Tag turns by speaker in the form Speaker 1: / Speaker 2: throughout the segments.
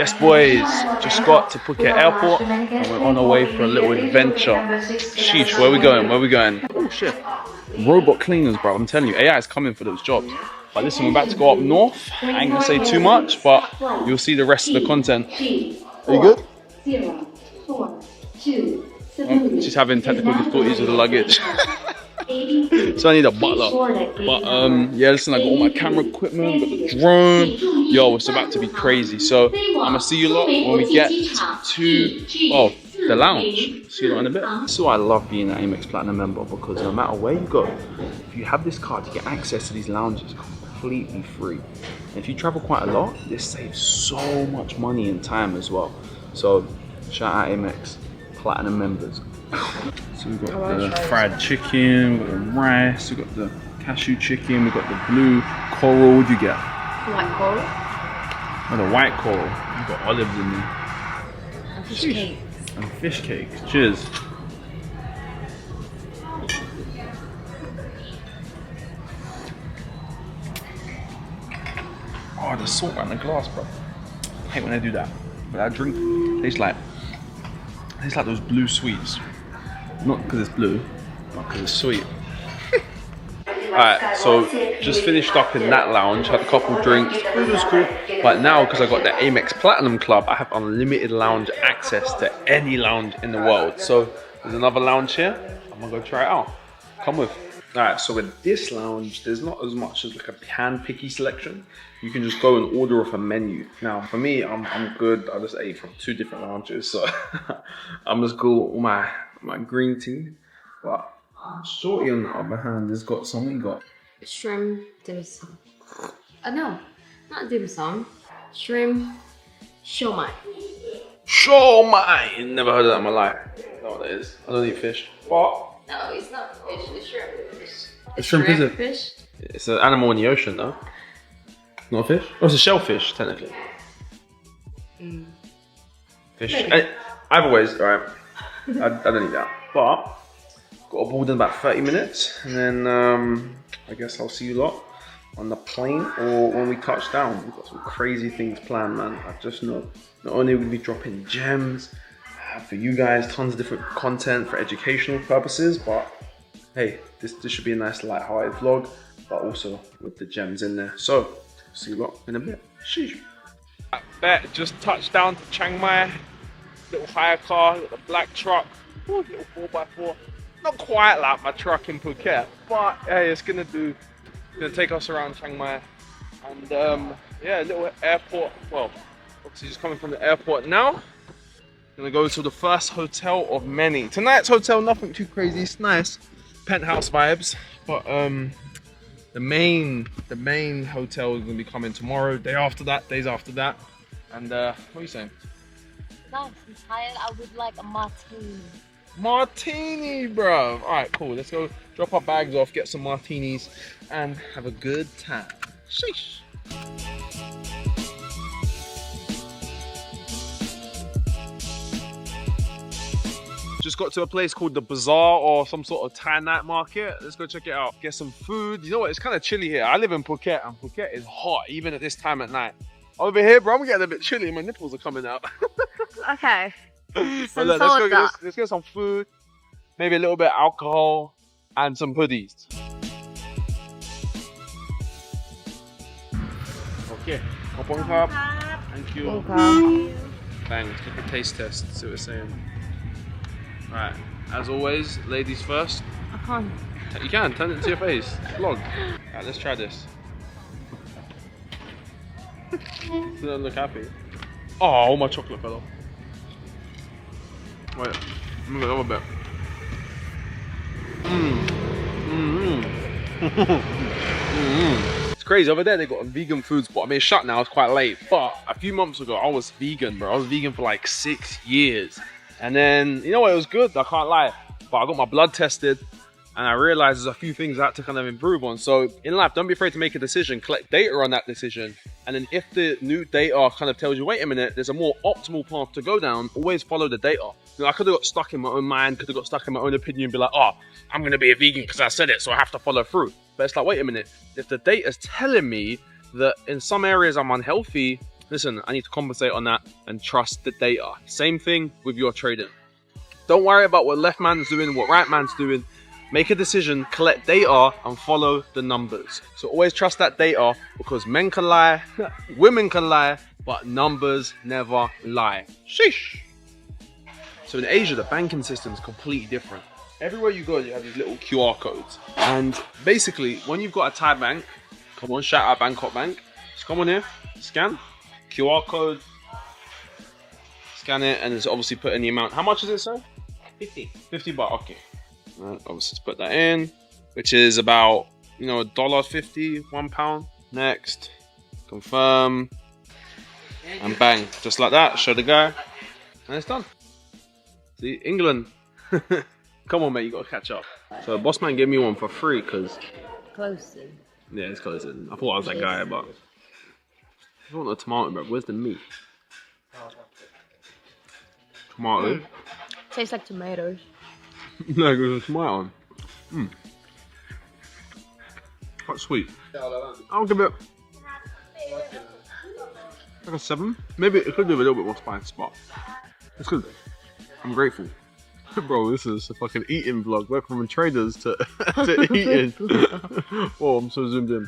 Speaker 1: Yes, boys, just got to Phuket Airport and we're on our way for a little adventure. Sheesh, where are we going? Where are we going? Oh shit. Robot cleaners, bro. I'm telling you, AI is coming for those jobs. But listen, we're about to go up north. I ain't gonna say too much, but you'll see the rest of the content. Are you good? Oh, she's having technical difficulties with the luggage. So I need a butler. But yeah, listen, I got all my camera equipment, got the drone. Yo, it's about to be crazy. So I'm gonna see you lot when we get to the lounge. See you lot in a bit. So I love being an Amex Platinum member because no matter where you go, if you have this card, you get access to these lounges completely free. And if you travel quite a lot, this saves so much money and time as well. So shout out Amex Platinum members. So we've got the fried chicken, we've got the rice, we've got the cashew chicken, we've got the blue coral. What'd you get?
Speaker 2: White coral.
Speaker 1: Oh, the white coral. We've got olives in there.
Speaker 2: And fish cakes.
Speaker 1: And fish cakes. Cheers. Oh, the salt around the glass, bro. I hate when they do that. But that drink tastes like those blue sweets. Not because it's blue, but because it's sweet. Alright, so just finished up in that lounge, had a couple drinks, food was cool. But now, because I got the Amex Platinum Club, I have unlimited lounge access to any lounge in the world. So there's another lounge here, I'm gonna go try it out. Come with. Alright, so with this lounge, there's not as much as like a hand-picky selection. You can just go and order off a menu. Now, for me, I'm good. I just ate from 2 different lounges, so I'm just cool with all my green tea. But Shorty on the other hand has got something. Got
Speaker 2: shrimp dim sum. No, not dim sum. Shrimp siu mai.
Speaker 1: Siu mai. Never heard of that in my life. I don't know what that is. I don't eat fish. But
Speaker 2: no, it's not fish. It's shrimp.
Speaker 1: It's shrimp, is it?
Speaker 2: Fish.
Speaker 1: It's an animal in the ocean, though. Not a fish? Oh, it's a shellfish, technically. Fish. Either ways, alright. I don't eat that. But got aboard in about 30 minutes, and then I guess I'll see you lot on the plane or when we touch down. We've got some crazy things planned, man. I just know not only are we gonna be dropping gems for you guys, tons of different content for educational purposes, but hey, this should be a nice light-hearted vlog, but also with the gems in there. So see you lot in a bit. Sheesh. I bet just touched down to Chiang Mai. Little hire car, got the black truck. Ooh, little 4x4. Not quite like my truck in Phuket, but hey, it's gonna take us around Chiang Mai. And yeah, a little airport. Well, obviously just coming from the airport now. Gonna go to the first hotel of many. Tonight's hotel, nothing too crazy. It's nice, penthouse vibes. But the main hotel is gonna be coming tomorrow. Day after that, days after that. And what are you saying?
Speaker 2: Nice and tired. I would like a martini.
Speaker 1: Martini, bro. All right, cool. Let's go drop our bags off, get some martinis, and have a good time. Sheesh. Just got to a place called the Bazaar or some sort of Thai night market. Let's go check it out. Get some food. You know what? It's kind of chilly here. I live in Phuket, and Phuket is hot even at this time at night. Over here, bro, I'm getting a bit chilly. My nipples are coming out.
Speaker 2: Okay.
Speaker 1: But look, let's get some food, maybe a little bit of alcohol, and some hoodies. Okay, hop on cup. Thank you.
Speaker 2: Okay.
Speaker 1: Bang, let's take a taste test, see what it's saying. Alright, as always, ladies first.
Speaker 2: I can't.
Speaker 1: You can, turn it to your face. Vlog. Alright, let's try this. You don't look happy. Oh, all my chocolate fell off. Wait, move it a little bit. It's crazy, over there they got a vegan food spot. I mean, it's shut now, it's quite late. But a few months ago, I was vegan, bro. I was vegan for like 6 years. And then, you know what, it was good, I can't lie. But I got my blood tested, and I realized there's a few things I had to kind of improve on. So in life, don't be afraid to make a decision, collect data on that decision. And then if the new data kind of tells you, wait a minute, there's a more optimal path to go down, always follow the data. You know, I could have got stuck in my own mind, could have got stuck in my own opinion and be like, oh, I'm going to be a vegan because I said it, so I have to follow through. But it's like, wait a minute, if the data is telling me that in some areas I'm unhealthy, listen, I need to compensate on that and trust the data. Same thing with your trading. Don't worry about what left man's doing, what right man's doing. Make a decision, collect data, and follow the numbers. So always trust that data, because men can lie, women can lie, but numbers never lie. Sheesh. So in Asia, the banking system is completely different. Everywhere you go, you have these little QR codes. And basically, when you've got a Thai bank, come on, shout out Bangkok Bank. Just come on here, scan, QR code, scan it, and it's obviously put in the amount. How much is it, sir?
Speaker 3: 50.
Speaker 1: 50 baht, okay. Obviously, put that in, which is about, you know, $1.50, £1. Next, confirm, and bang, just like that. Show the guy, and it's done. See, England. Come on, mate, you gotta catch up. So, boss man gave me one for free because.
Speaker 2: Closing.
Speaker 1: Yeah, it's closing. I thought I was that guy, but. I want the tomato, bro. Where's the meat? Tomato.
Speaker 2: Tastes like tomatoes.
Speaker 1: No, there's a tomato on. Quite sweet. I'll give it like a 7. Maybe it could do a little bit more spice, but it's good. I'm grateful. Bro, this is a fucking eating vlog. Went from traders to, to eating. Oh, I'm so zoomed in.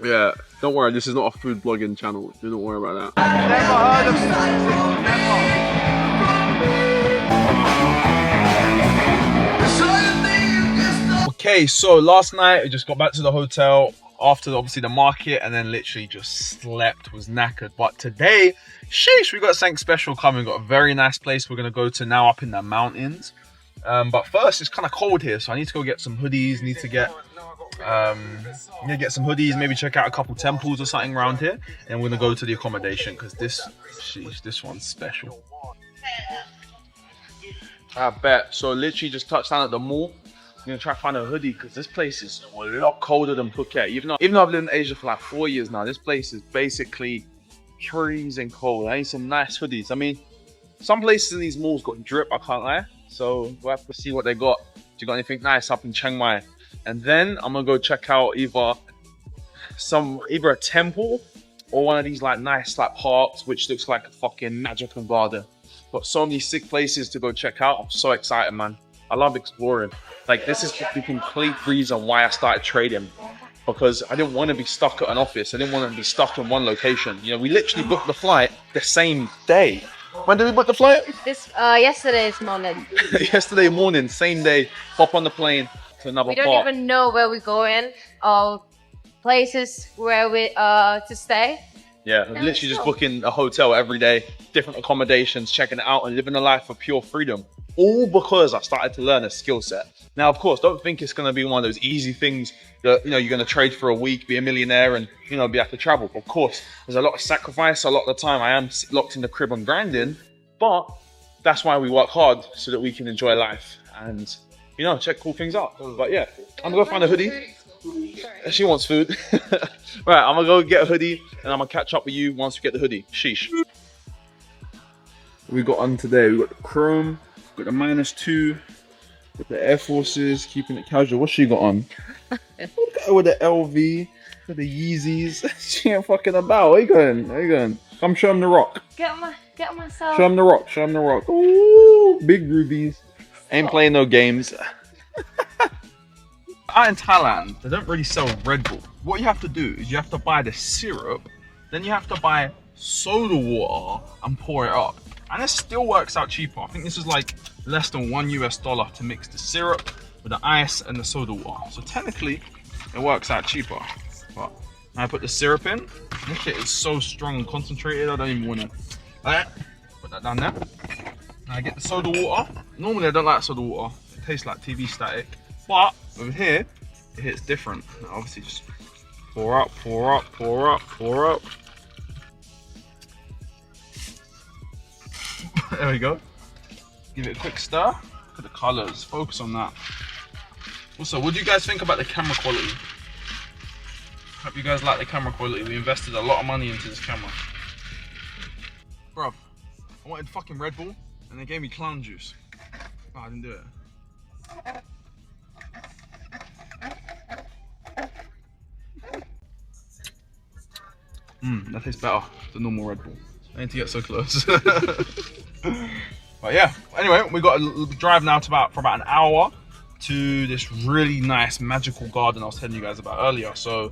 Speaker 1: Yeah, don't worry, this is not a food blogging channel. Do not worry about that.
Speaker 3: Never heard of it.
Speaker 1: Okay, so last night I just got back to the hotel after obviously the market, and then literally just slept, was knackered. But today, sheesh, we got something special coming. Got a very nice place we're gonna go to now up in the mountains. But first, it's kind of cold here, so I need to go get some hoodies. Need to get some hoodies. Maybe check out a couple temples or something around here, and we're gonna go to the accommodation because this one's special. I bet. So literally just touched down at the mall. I'm gonna try to find a hoodie because this place is a lot colder than Phuket. Even though I've lived in Asia for like 4 years now, this place is basically freezing cold. I need some nice hoodies. I mean, some places in these malls got drip, I can't lie. So we'll have to see what they got. Do you got anything nice up in Chiang Mai? And then I'm gonna go check out either a temple or one of these like nice like parks, which looks like a fucking magical garden. Got so many sick places to go check out. I'm so excited, man. I love exploring. Like, this is the complete reason why I started trading, because I didn't want to be stuck at an office. I didn't want to be stuck in one location. You know, we literally booked the flight the same day. When did we book the flight?
Speaker 2: Yesterday's morning.
Speaker 1: Yesterday morning, same day. Hop on the plane to another
Speaker 2: We don't even know where we're going or places where we to stay.
Speaker 1: Yeah, literally just booking a hotel every day, different accommodations, checking it out, and living a life of pure freedom. All because I started to learn a skill set. Now, of course, don't think it's going to be one of those easy things that, you know, you're going to trade for a week, be a millionaire, and, you know, be able to travel. Of course, there's a lot of sacrifice. A lot of the time I am locked in the crib and grinding, but that's why we work hard, so that we can enjoy life and, you know, check cool things out. But yeah, I'm going to go find a hoodie. She wants food. Right, I'm going to go get a hoodie, and I'm going to catch up with you once we get the hoodie. Sheesh. We got on today, we got the Chrome, got the -2, got the Air Forces, keeping it casual. What's she got on? Look at her with the LV, with the Yeezys. She ain't fucking about. Where you going? Where you going? Come show him the rock.
Speaker 2: Get myself.
Speaker 1: Show him the rock. Show him the rock. Ooh, big rubies. Ain't playing no games. Out in Thailand, they don't really sell Red Bull. What you have to do is you have to buy the syrup, then you have to buy soda water and pour it up. And this still works out cheaper. I think this is like less than $1 US to mix the syrup with the ice and the soda water. So technically, it works out cheaper. But I put the syrup in. This shit is so strong and concentrated, I don't even want to. Put that down there. And I get the soda water. Normally I don't like soda water. It tastes like TV static. But over here, it hits different. Obviously just pour up, pour up, pour up, pour up. There we go. Give it a quick stir. Look at the colors. Focus on that. Also, what do you guys think about the camera quality? Hope you guys like the camera quality. We invested a lot of money into this camera. Bruv, I wanted fucking Red Bull and they gave me clown juice. Oh, I didn't do it. That tastes better than normal Red Bull. I need to get so close. But yeah, anyway, we got a drive now for about an hour to this really nice magical garden I was telling you guys about earlier. So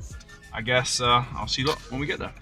Speaker 1: I guess I'll see you lot when we get there.